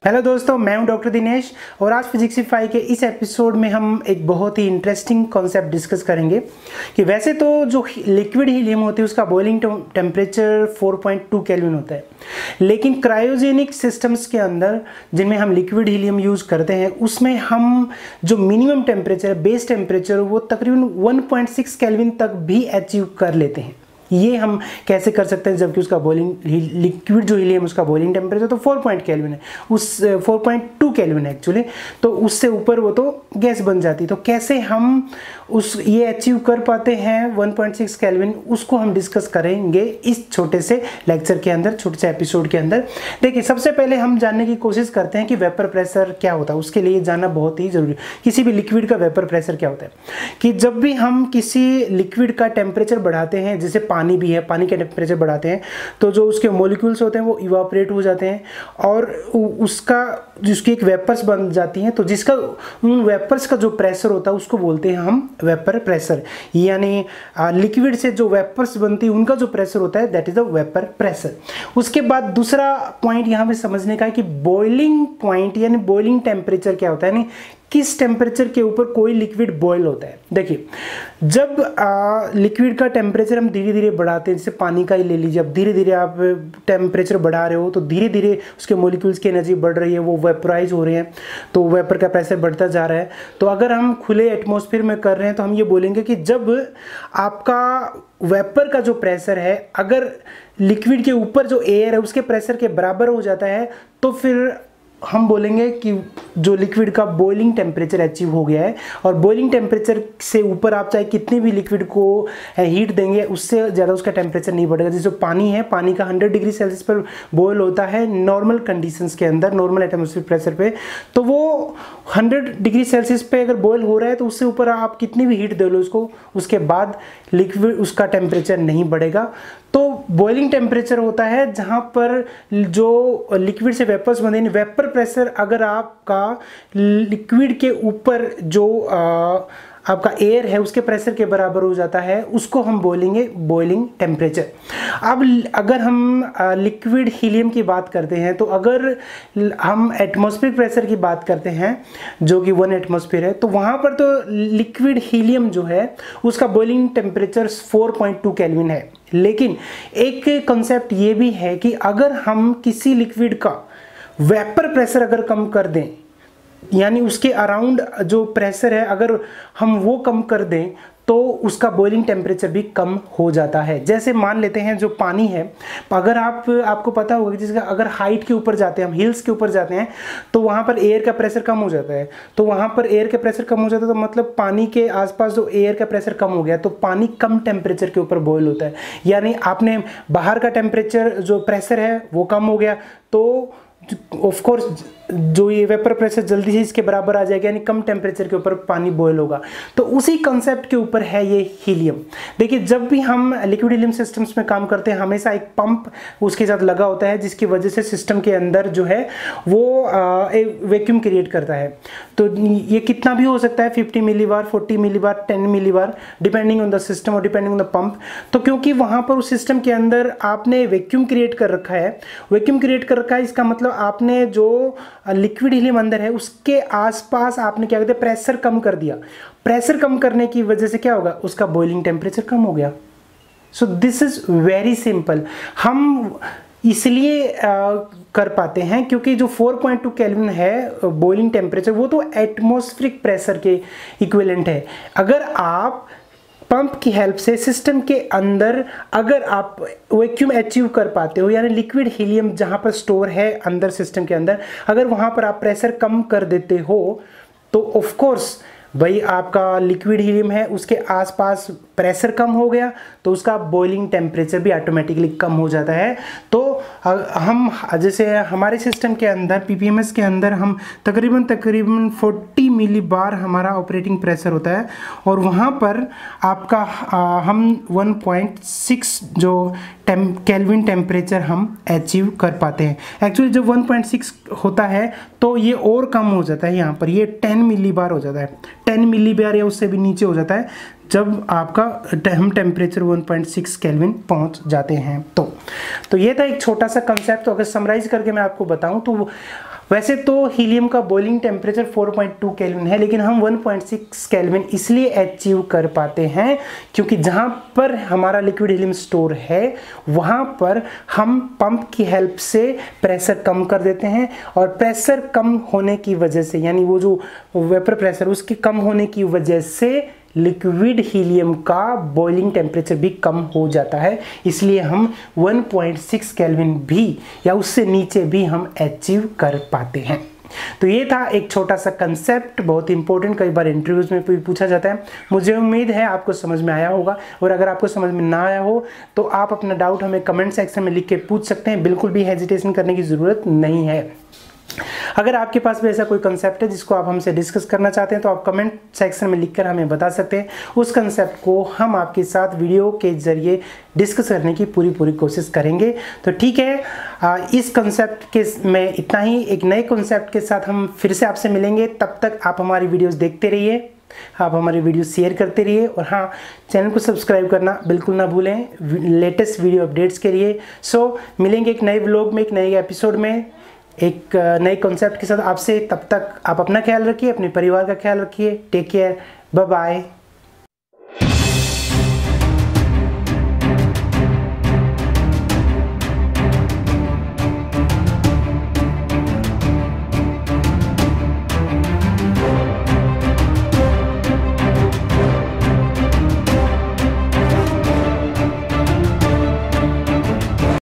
Hello दोस्तों, मैं हूं डॉक्टर दिनेश और आज फिजिक्सीफाई के इस एपिसोड में हम एक बहुत ही इंटरेस्टिंग कॉन्सेप्ट डिस्कस करेंगे कि वैसे तो जो लिक्विड हीलियम होती है उसका बॉइलिंग टेम्परेचर 4.2 केल्विन होता है, लेकिन क्रायोजेनिक सिस्टम्स के अंदर जिनमें हम लिक्विड हीलियम यूज़ करते हैं उसमें हम जो मिनिमम टेम्परेचर बेस टेम्परेचर वो तकरीबन 1.6 केल्विन तक भी अचीव कर लेते हैं। ये हम कैसे कर सकते हैं जबकि उसका बॉइलिंग लिक्विड जो हीलियम उसका बॉइलिंग टेम्परेचर तो 4 केल्विन है, उस 4.2 केल्विन है एक्चुअली, तो उससे ऊपर वो तो गैस बन जाती है। तो कैसे हम ये अचीव कर पाते हैं 1.6 केल्विन, उसको हम डिस्कस करेंगे इस छोटे से लेक्चर के अंदर, छोटे से एपिसोड के अंदर। देखिए, सबसे पहले हम जानने की कोशिश करते हैं कि वेपर प्रेशर क्या होता है। उसके लिए जानना बहुत ही जरूरी। किसी भी लिक्विड का वेपर प्रेशर क्या होता है कि जब भी हम किसी लिक्विड का टेम्परेचर बढ़ाते हैं, जैसे पानी भी है, पानी का टेम्परेचर बढ़ाते हैं तो जो उसके मॉलिक्यूल्स होते हैं वो इवापोरेट हो जाते हैं और उसका जिसकी एक वेपर्स बन जाती हैं, तो जिसका उन वेपर्स का जो प्रेशर होता है उसको बोलते हैं हम वेपर प्रेशर। यानी लिक्विड से जो वेपर्स बनती है उनका जो प्रेशर होता है that is the vapour pressure. उसके बाद दूसरा पॉइंट यहाँ पे समझने का है कि बॉइलिंग पॉइंट यानी बॉइलिंग टेम्परेचर क्या होता है, यानी किस टेम्परेचर के ऊपर कोई लिक्विड बॉयल होता है। देखिए, जब लिक्विड का टेम्परेचर हम धीरे धीरे बढ़ाते हैं, जैसे पानी का ही ले लीजिए, अब धीरे धीरे आप टेम्परेचर बढ़ा रहे हो तो धीरे धीरे उसके मॉलिक्यूल्स की एनर्जी बढ़ रही है, वो वेपराइज हो रहे हैं, तो वेपर का प्रेशर बढ़ता जा रहा है। तो अगर हम खुले एटमॉस्फेयर में कर रहे हैं तो हम ये बोलेंगे कि जब आपका वेपर का जो प्रेशर है अगर लिक्विड के ऊपर जो एयर है उसके प्रेशर के बराबर हो जाता है तो फिर हम बोलेंगे कि जो लिक्विड का बॉइलिंग टेम्परेचर अचीव हो गया है। और बॉइलिंग टेम्परेचर से ऊपर आप चाहे कितनी भी लिक्विड को हीट देंगे उससे ज़्यादा उसका टेम्परेचर नहीं बढ़ेगा। जैसे पानी है, पानी का 100 डिग्री सेल्सियस पर बॉयल होता है नॉर्मल कंडीशंस के अंदर, नॉर्मल एटमॉस्फेरिक प्रेशर पे, तो वो 100 डिग्री सेल्सियस पे अगर बॉयल हो रहा है तो उससे ऊपर आप कितनी भी हीट दे लो उसको, उसके बाद लिक्विड उसका टेम्परेचर नहीं बढ़ेगा। तो बॉइलिंग टेम्परेचर होता है जहाँ पर जो लिक्विड से वेपर्स बनते हैं, वेपर प्रेशर अगर आपका लिक्विड के ऊपर जो आपका एयर है उसके प्रेशर के बराबर हो जाता है, उसको हम बोलेंगे बॉइलिंग टेम्परेचर। अब अगर हम लिक्विड हीलियम की बात करते हैं तो अगर हम एटमॉस्फेरिक प्रेशर की बात करते हैं जो कि 1 एटमॉस्फेयर है, तो वहाँ पर तो लिक्विड हीलियम जो है उसका बॉइलिंग टेम्परेचर 4.2 केल्विन है। लेकिन एक कंसेप्ट ये भी है कि अगर हम किसी लिक्विड का वेपर प्रेशर अगर कम कर दें, यानी उसके अराउंड जो प्रेशर है अगर हम वो कम कर दें तो उसका बॉइलिंग टेम्परेचर भी कम हो जाता है। जैसे मान लेते हैं जो पानी है, अगर आपको पता होगा कि जिसका अगर हाइट के ऊपर जाते हैं, हम हिल्स के ऊपर जाते हैं तो वहाँ पर एयर का प्रेशर कम हो जाता है। तो वहाँ पर एयर का प्रेशर कम हो जाता है तो मतलब पानी के आसपास जो एयर का प्रेशर कम हो गया तो पानी कम टेम्परेचर के ऊपर बॉयल होता है। यानी आपने बाहर का टेम्परेचर जो प्रेशर है वो कम हो गया तो ऑफ कोर्स जो ये वेपर प्रेशर जल्दी से इसके बराबर आ जाएगा, यानी कम टेम्परेचर के ऊपर पानी बॉयल होगा। तो उसी कंसेप्ट के ऊपर है ये हीलियम। देखिए, जब भी हम लिक्विड हीलियम सिस्टम्स में काम करते हैं हमेशा एक पंप उसके साथ लगा होता है जिसकी वजह से सिस्टम के अंदर जो है वो एक वैक्यूम क्रिएट करता है। तो ये कितना भी हो सकता है, 50 millibar, 40 millibar, 10 millibar, depending on the system और डिपेंडिंग ऑन द पंप। तो क्योंकि वहाँ पर उस सिस्टम के अंदर आपने वैक्यूम क्रिएट कर रखा है, वैक्यूम क्रिएट कर रखा है इसका मतलब आपने जो लिक्विड हीलियम अंदर है उसके आसपास आपने क्या कहते हैं प्रेशर कम कर दिया। प्रेशर कम करने की वजह से क्या होगा, उसका बॉइलिंग टेम्परेचर कम हो गया। So this is very simple. हम इसलिए कर पाते हैं क्योंकि जो 4.2 केल्विन है बॉइलिंग टेम्परेचर वो तो एटमॉस्फेरिक प्रेशर के इक्विवेलेंट है। अगर आप पंप की हेल्प से सिस्टम के अंदर अगर आप वैक्यूम अचीव कर पाते हो, यानी लिक्विड हीलियम जहां पर स्टोर है अंदर सिस्टम के अंदर, अगर वहां पर आप प्रेशर कम कर देते हो तो ऑफ कोर्स भाई आपका लिक्विड हीलियम है उसके आसपास प्रेशर कम हो गया तो उसका बॉइलिंग टेम्परेचर भी ऑटोमेटिकली कम हो जाता है। तो हम जैसे हमारे सिस्टम के अंदर पीपीएमएस के अंदर हम तकरीबन 40 मिलीबार हमारा ऑपरेटिंग प्रेशर होता है और वहाँ पर आपका हम 1.6 जो केल्विन टेम्परेचर हम अचीव कर पाते हैं। एक्चुअली जब 1.6 होता है तो ये और कम हो जाता है, यहाँ पर ये 10 मिलीबार हो जाता है, 10 मिलीबार या उससे भी नीचे हो जाता है जब आपका हम टेम्परेचर 1.6 केल्विन पहुंच जाते हैं। तो ये था एक छोटा सा कंसेप्ट। तो अगर समराइज करके मैं आपको बताऊं तो वैसे तो हीलियम का बॉइलिंग टेम्परेचर 4.2 केल्विन है, लेकिन हम 1.6 केल्विन इसलिए अचीव कर पाते हैं क्योंकि जहाँ पर हमारा लिक्विड हीलियम स्टोर है वहाँ पर हम पंप की हेल्प से प्रेशर कम कर देते हैं, और प्रेशर कम होने की वजह से, यानी वो जो वेपर प्रेशर उसके कम होने की वजह से लिक्विड हीलियम का बॉइलिंग टेम्परेचर भी कम हो जाता है। इसलिए हम 1.6 केल्विन भी या उससे नीचे भी हम अचीव कर पाते हैं। तो ये था एक छोटा सा कंसेप्ट, बहुत इंपॉर्टेंट, कई बार इंटरव्यूज में भी पूछा जाता है। मुझे उम्मीद है आपको समझ में आया होगा, और अगर आपको समझ में ना आया हो तो आप अपना डाउट हमें कमेंट सेक्शन में लिख के पूछ सकते हैं, बिल्कुल भी हेजिटेशन करने की ज़रूरत नहीं है। अगर आपके पास भी ऐसा कोई कंसेप्ट है जिसको आप हमसे डिस्कस करना चाहते हैं तो आप कमेंट सेक्शन में लिखकर हमें बता सकते हैं। उस कंसेप्ट को हम आपके साथ वीडियो के जरिए डिस्कस करने की पूरी कोशिश करेंगे। तो ठीक है, इस कंसेप्ट के में इतना ही। एक नए कंसेप्ट के साथ हम फिर से आपसे मिलेंगे। तब तक आप हमारी वीडियोस देखते रहिए, आप हमारी वीडियो शेयर करते रहिए, और हाँ, चैनल को सब्सक्राइब करना बिल्कुल ना भूलें लेटेस्ट वीडियो अपडेट्स के लिए। सो मिलेंगे एक नए व्लॉग में, एक नए एपिसोड में, एक नए कॉन्सेप्ट के साथ आपसे। तब तक आप अपना ख्याल रखिए, अपने परिवार का ख्याल रखिए। Take care, bye bye.